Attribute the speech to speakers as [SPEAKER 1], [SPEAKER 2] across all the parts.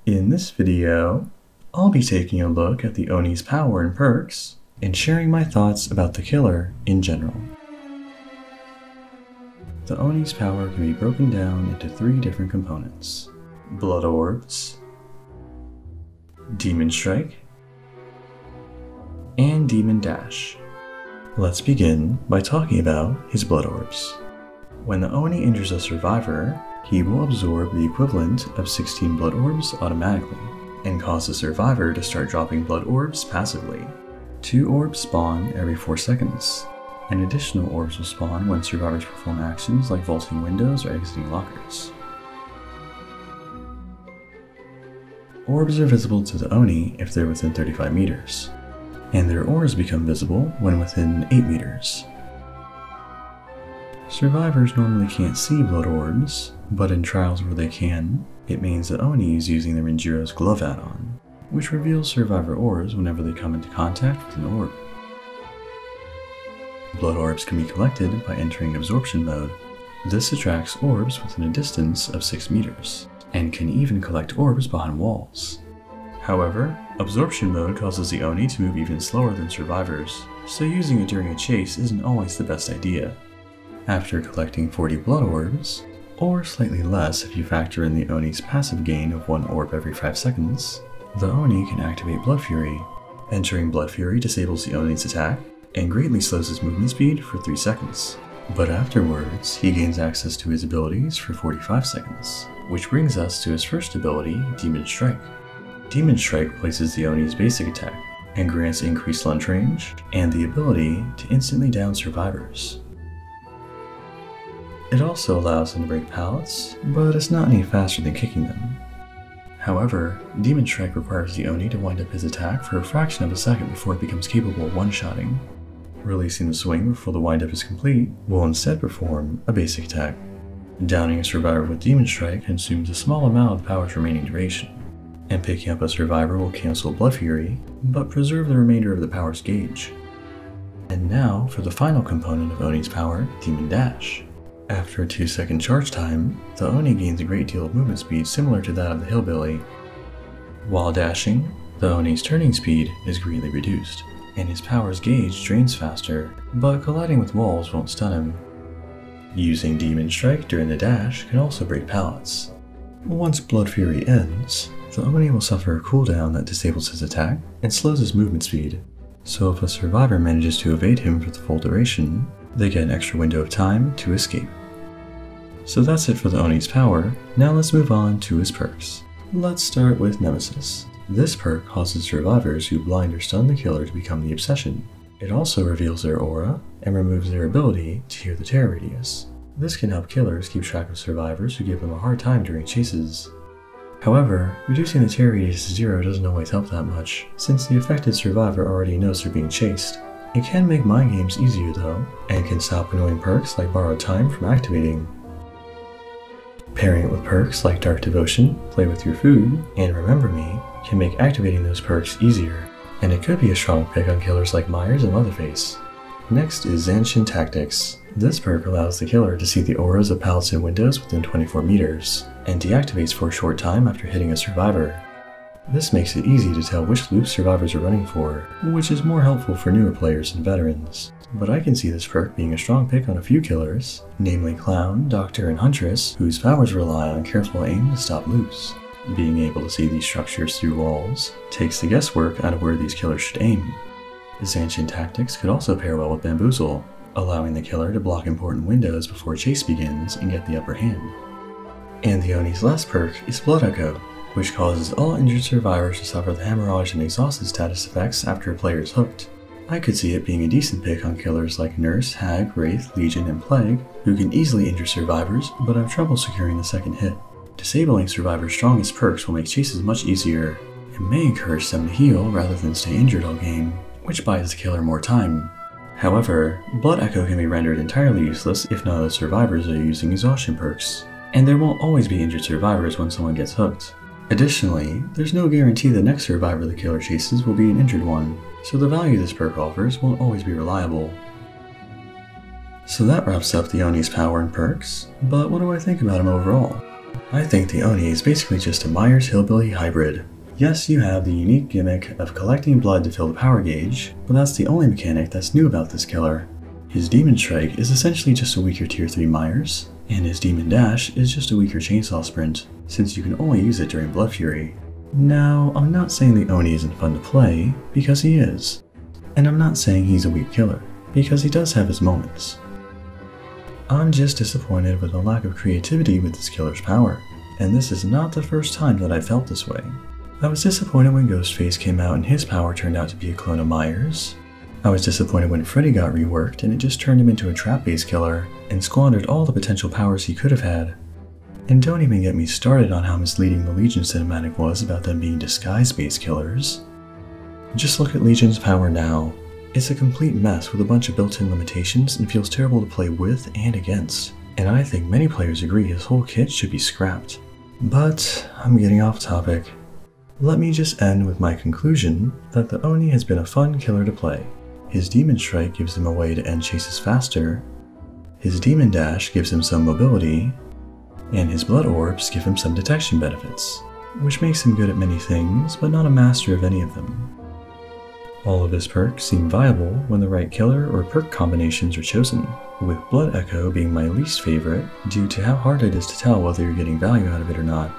[SPEAKER 1] In this video, I'll be taking a look at the Oni's power and perks, and sharing my thoughts about the killer in general. The Oni's power can be broken down into 3 different components: Blood Orbs, Demon Strike, and Demon Dash. Let's begin by talking about his Blood Orbs. When the Oni injures a survivor, he will absorb the equivalent of 16 Blood Orbs automatically, and cause the survivor to start dropping Blood Orbs passively. 2 orbs spawn every 4 seconds, and additional orbs will spawn when survivors perform actions like vaulting windows or exiting lockers. Orbs are visible to the Oni if they're within 35 meters, and their auras become visible when within 8 meters. Survivors normally can't see Blood Orbs, but in trials where they can, it means the Oni is using the Renjiro's Glove add-on, which reveals survivor auras whenever they come into contact with an orb. Blood Orbs can be collected by entering Absorption mode. This attracts orbs within a distance of 6 meters, and can even collect orbs behind walls. However, Absorption mode causes the Oni to move even slower than survivors, so using it during a chase isn't always the best idea. After collecting 40 Blood Orbs, or slightly less if you factor in the Oni's passive gain of 1 orb every 5 seconds, the Oni can activate Blood Fury. Entering Blood Fury disables the Oni's attack, and greatly slows his movement speed for 3 seconds. But afterwards, he gains access to his abilities for 45 seconds, which brings us to his first ability, Demon Strike. Demon Strike places the Oni's basic attack, and grants increased lunge range, and the ability to instantly down survivors. It also allows him to break pallets, but it's not any faster than kicking them. However, Demon Strike requires the Oni to wind up his attack for a fraction of a second before it becomes capable of one-shotting. Releasing the swing before the wind-up is complete will instead perform a basic attack. Downing a survivor with Demon Strike consumes a small amount of the power's remaining duration, and picking up a survivor will cancel Blood Fury, but preserve the remainder of the power's gauge. And now for the final component of Oni's power, Demon Dash. After a 2-second charge time, the Oni gains a great deal of movement speed similar to that of the Hillbilly. While dashing, the Oni's turning speed is greatly reduced, and his power's gauge drains faster, but colliding with walls won't stun him. Using Demon Strike during the dash can also break pallets. Once Blood Fury ends, the Oni will suffer a cooldown that disables his attack and slows his movement speed, so if a survivor manages to evade him for the full duration, they get an extra window of time to escape. So that's it for the Oni's power. Now let's move on to his perks. Let's start with Nemesis. This perk causes survivors who blind or stun the killer to become the obsession. It also reveals their aura and removes their ability to hear the terror radius. This can help killers keep track of survivors who give them a hard time during chases. However, reducing the terror radius to 0 doesn't always help that much, since the affected survivor already knows they're being chased. It can make mind games easier though, and can stop annoying perks like Borrowed Time from activating. Pairing it with perks like Dark Devotion, Play with Your Food, and Remember Me can make activating those perks easier, and it could be a strong pick on killers like Myers and Leatherface. Next is Zanshin Tactics. This perk allows the killer to see the auras of pallets and windows within 24 meters, and deactivates for a short time after hitting a survivor. This makes it easy to tell which loops survivors are running for, which is more helpful for newer players and veterans. But I can see this perk being a strong pick on a few killers, namely Clown, Doctor, and Huntress, whose powers rely on careful aim to stop loops. Being able to see these structures through walls takes the guesswork out of where these killers should aim. Zanshin Tactics could also pair well with Bamboozle, allowing the killer to block important windows before a chase begins and get the upper hand. And the Oni's last perk is Blood Echo, which causes all injured survivors to suffer the hemorrhage and exhausted status effects after a player is hooked. I could see it being a decent pick on killers like Nurse, Hag, Wraith, Legion, and Plague, who can easily injure survivors but have trouble securing the second hit. Disabling survivors' strongest perks will make chases much easier, and may encourage them to heal rather than stay injured all game, which buys the killer more time. However, Blood Echo can be rendered entirely useless if none of the survivors are using exhaustion perks, and there won't always be injured survivors when someone gets hooked. Additionally, there's no guarantee the next survivor the killer chases will be an injured one, so the value this perk offers won't always be reliable. So that wraps up the Oni's power and perks, but what do I think about him overall? I think the Oni is basically just a Myers Hillbilly hybrid. Yes, you have the unique gimmick of collecting blood to fill the power gauge, but that's the only mechanic that's new about this killer. His Demon Strike is essentially just a weaker tier 3 Myers, and his Demon Dash is just a weaker Chainsaw Sprint, since you can only use it during Blood Fury. Now, I'm not saying the Oni isn't fun to play, because he is. And I'm not saying he's a weak killer, because he does have his moments. I'm just disappointed with the lack of creativity with this killer's power, and this is not the first time that I felt this way. I was disappointed when Ghostface came out and his power turned out to be a clone of Myers. I was disappointed when Freddy got reworked and it just turned him into a trap-based killer and squandered all the potential powers he could have had. And don't even get me started on how misleading the Legion cinematic was about them being disguise-based killers. Just look at Legion's power now. It's a complete mess with a bunch of built-in limitations and feels terrible to play with and against. And I think many players agree his whole kit should be scrapped. But I'm getting off topic. Let me just end with my conclusion that the Oni has been a fun killer to play. His Demon Strike gives him a way to end chases faster, his Demon Dash gives him some mobility, and his Blood Orbs give him some detection benefits, which makes him good at many things, but not a master of any of them. All of his perks seem viable when the right killer or perk combinations are chosen, with Blood Echo being my least favorite due to how hard it is to tell whether you're getting value out of it or not.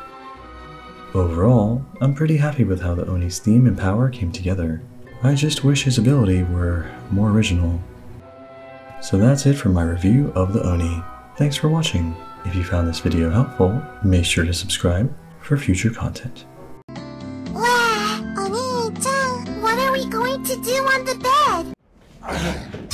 [SPEAKER 1] Overall, I'm pretty happy with how the Oni's theme and power came together. I just wish his ability were more original. So that's it for my review of the Oni. Thanks for watching. If you found this video helpful, make sure to subscribe for future content.
[SPEAKER 2] Wow, Oni-chan, what are we going to do on the bed?